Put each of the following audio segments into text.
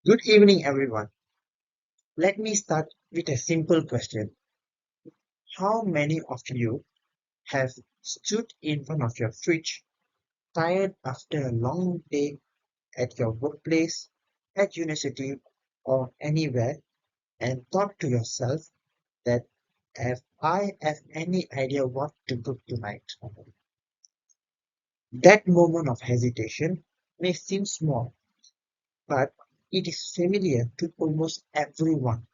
Good evening, everyone. Let me start with a simple question. How many of you have stood in front of your fridge, tired after a long day at your workplace, at university, or anywhere, and thought to yourself that if I have any idea what to cook tonight? That moment of hesitation may seem small, but it is familiar to almost everyone.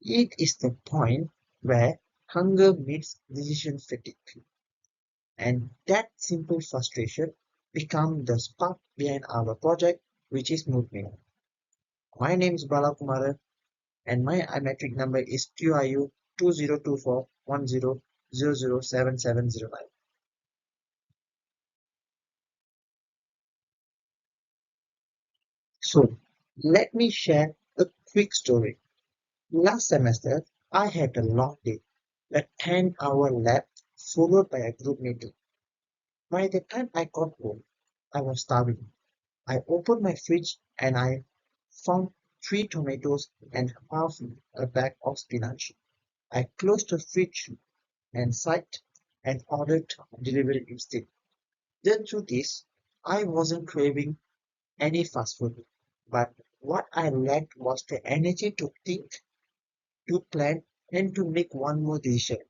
It is the point where hunger meets decision fatigue, and that simple frustration becomes the spark behind our project, which is Moodmeal. My name is Balakumaran, and my iMetric number is QIU 202410-007709. So, let me share a quick story. Last semester, I had a long day, a 10-hour lab followed by a group meeting. By the time I got home, I was starving. I opened my fridge and I found three tomatoes and half a bag of spinach. I closed the fridge and sighed and ordered delivery instead. The truth is, I wasn't craving any fast food, but what I lacked was the energy to think, to plan, and to make one more decision.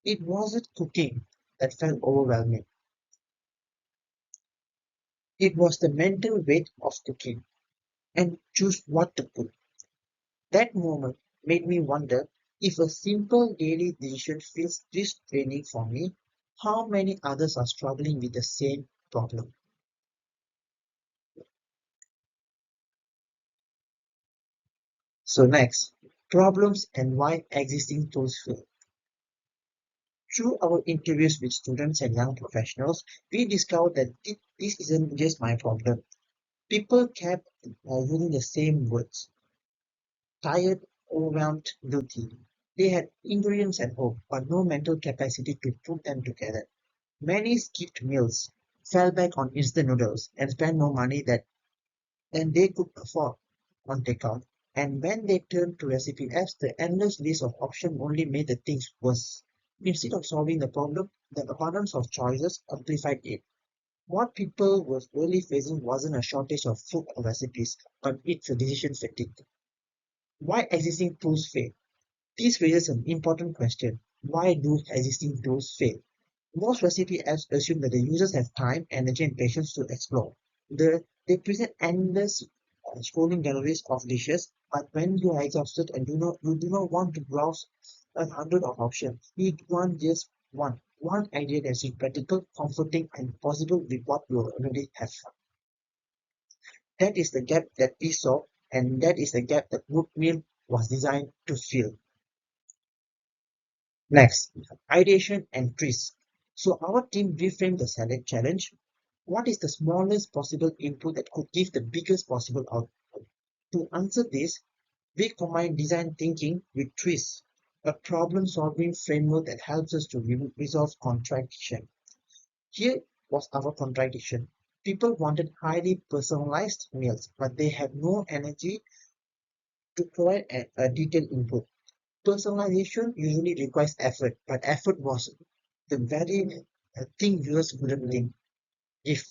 It wasn't cooking that felt overwhelming. It was the mental weight of cooking and choose what to cook. That moment made me wonder if a simple daily decision feels this draining for me, how many others are struggling with the same problem. So next, problems and why existing tools fail. Through our interviews with students and young professionals, we discovered that this isn't just my problem. People kept using the same words: tired, overwhelmed, guilty. They had ingredients at home, but no mental capacity to put them together. Many skipped meals, fell back on instant noodles, and spent more money than they could afford on takeout. And when they turned to recipe apps, the endless list of options only made the things worse. Instead of solving the problem, the abundance of choices amplified it. What people were really facing wasn't a shortage of food or recipes, but it's a decision fatigue. Why existing tools fail? This raises an important question. Why do existing tools fail? Most recipe apps assume that the users have time, energy, and patience to explore. They present endless scrolling galleries of dishes, but when you are exhausted and you do not want to browse 100 of options, you want just one idea that is practical, comforting, and possible with what you already have. That is the gap that we saw, and that is the gap that Woodmill was designed to fill. Next, ideation and trees. So our team reframed the select challenge. What is the smallest possible input that could give the biggest possible output? To answer this, we combine design thinking with trees, a problem-solving framework that helps us to resolve contradiction. Here was our contradiction. People wanted highly personalized meals, but they had no energy to provide a detailed input. Personalization usually requires effort, but effort was the very thing users couldn't think. If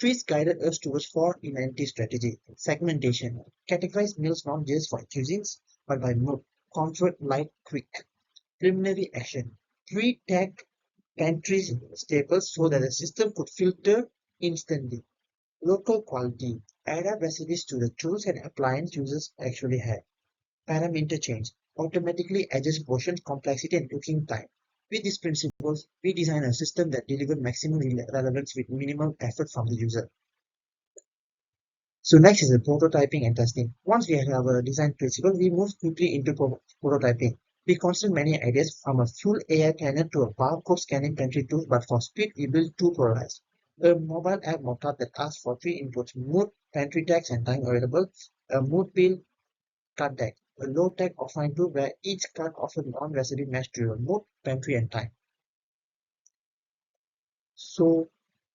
trees guided us towards four inventive strategy: segmentation, categorize meals not just for cuisines, but by mood, comfort, light, quick. Preliminary action, pre-tag pantry staples so that the system could filter instantly. Local quality, add up recipes to the tools and appliance users actually had. Parameter change, automatically adjust portion complexity and cooking time. With these principles, we design a system that delivers maximum relevance with minimal effort from the user. So next is the prototyping and testing. Once we have our design principle, we move quickly into prototyping. We consider many ideas from a full AI planner to a barcode scanning pantry tool, but for speed, we build two prototypes. A mobile app mockup that asks for three inputs: mood, pantry tags, and time available. A mood wheel card deck, a low-tech offline tool where each card offers one recipe matched to your mood, pantry, and time. So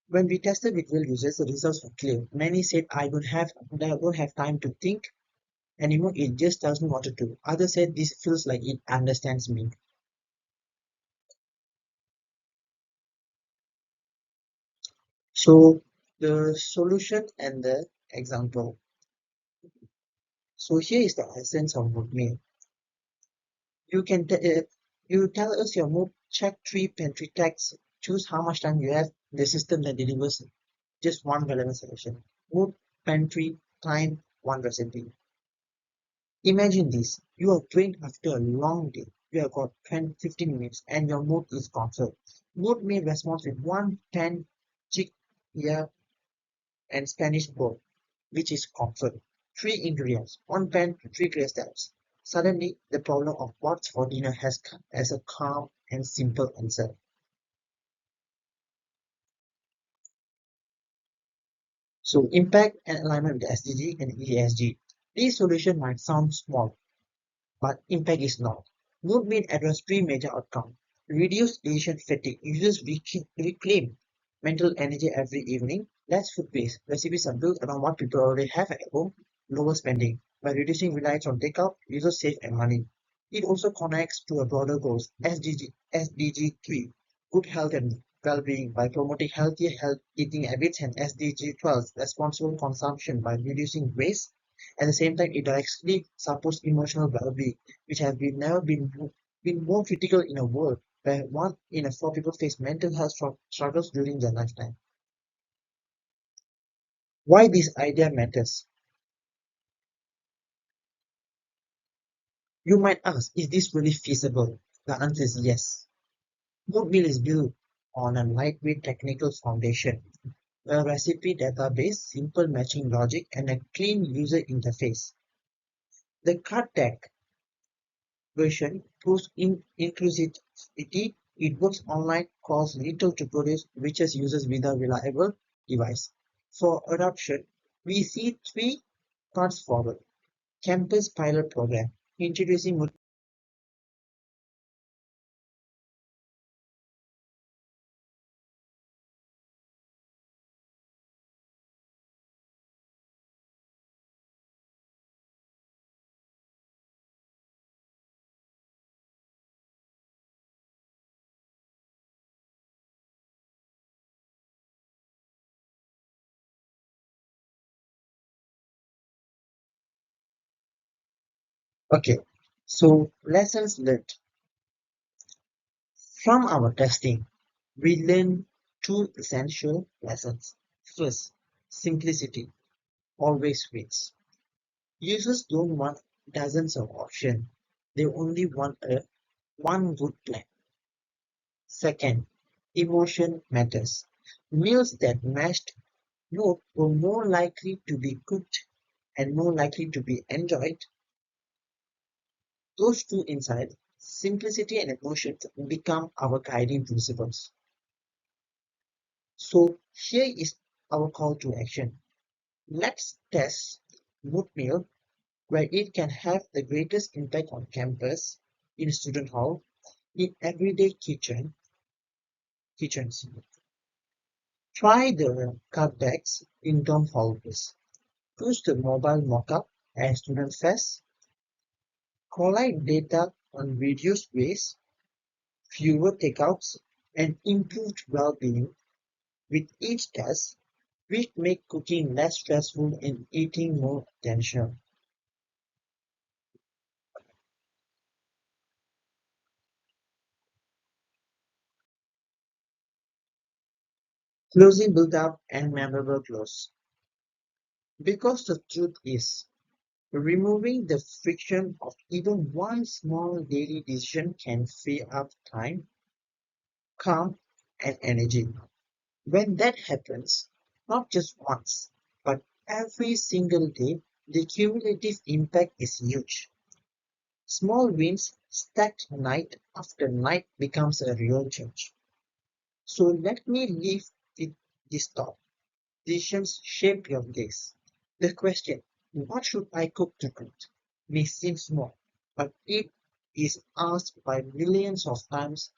When we tested with real users, the results were clear. Many said, I don't have time to think anymore, it just tells me what to do. Others said, this feels like it understands me. So the solution and the example. So here is the essence of Moodmeal. You can you tell us your mood, check three pantry tags, choose how much time you have, the system that delivers just one relevant solution. Mood, pantry, time, one recipe. Imagine this. You are drained after a long day. You have got 10, 15 minutes and your mood is concerned. Mood may respond with one pan chick, yeah, and Spanish bowl, which is comfort. Three ingredients, one pan, three clear steps. Suddenly, the problem of what's for dinner has come as a calm and simple answer. So, impact and alignment with SDG and ESG. These solutions might sound small, but impact is not. Moodmeal address three major outcomes. Reduce decision fatigue. Users reclaim mental energy every evening. Less food waste. Recipes are built around what people already have at home. Lower spending. By reducing reliance on takeout, users save money. It also connects to a broader goals. SDG 3. Good health and well-being by promoting healthier health eating habits, and SDG 12. Responsible consumption by reducing waste. At the same time, it directly supports emotional well-being, which has been more critical in a world where one in four people face mental health struggles during their lifetime. Why this idea matters? You might ask, is this really feasible? The answer is yes. Moodmeal is built on a lightweight technical foundation, a recipe database, simple matching logic, and a clean user interface. The card deck version proves inclusivity. It works online, costs little to produce, reaches users with a reliable device. For adoption, we see three paths forward. Campus pilot program, introducing. Okay, so lessons learned from our testing. We learn two essential lessons. First, simplicity always wins. Users don't want dozens of options. They only want one good plan. Second, emotion matters. Meals that matched note were more likely to be cooked and more likely to be enjoyed. Those two insights, simplicity and emotion, become our guiding principles. So here is our call to action. Let's test Moodmeal where it can have the greatest impact on campus, in student hall, in everyday kitchens. Try the cutbacks in dorm hallways. Use the mobile mockup as student fest. Collect data on reduced waste, fewer takeouts, and improved well-being. With each test, we make cooking less stressful and eating more intentional. Closing build-up and memorable close. Because the truth is, removing the friction of even one small daily decision can free up time, calm, and energy. When that happens, not just once, but every single day, the cumulative impact is huge. Small wins stacked night after night becomes a real change. So let me leave with this thought. Decisions shape your days. The question, what should I cook tonight, may seem small, but it is asked by millions of times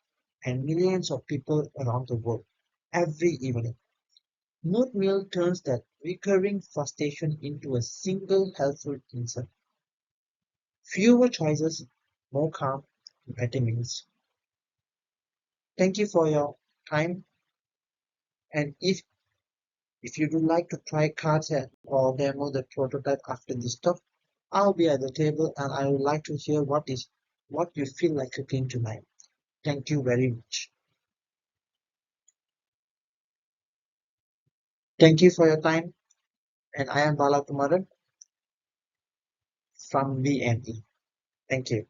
and millions of people around the world every evening. Moodmeal turns that recurring frustration into a single helpful insight. Fewer choices, more calm, better meals. Thank you for your time, and if you would like to try cards or demo the prototype after this talk, I'll be at the table and I would like to hear what you feel like cooking tonight. Thank you very much. Thank you for your time, and I am Balakumaran from VME. Thank you.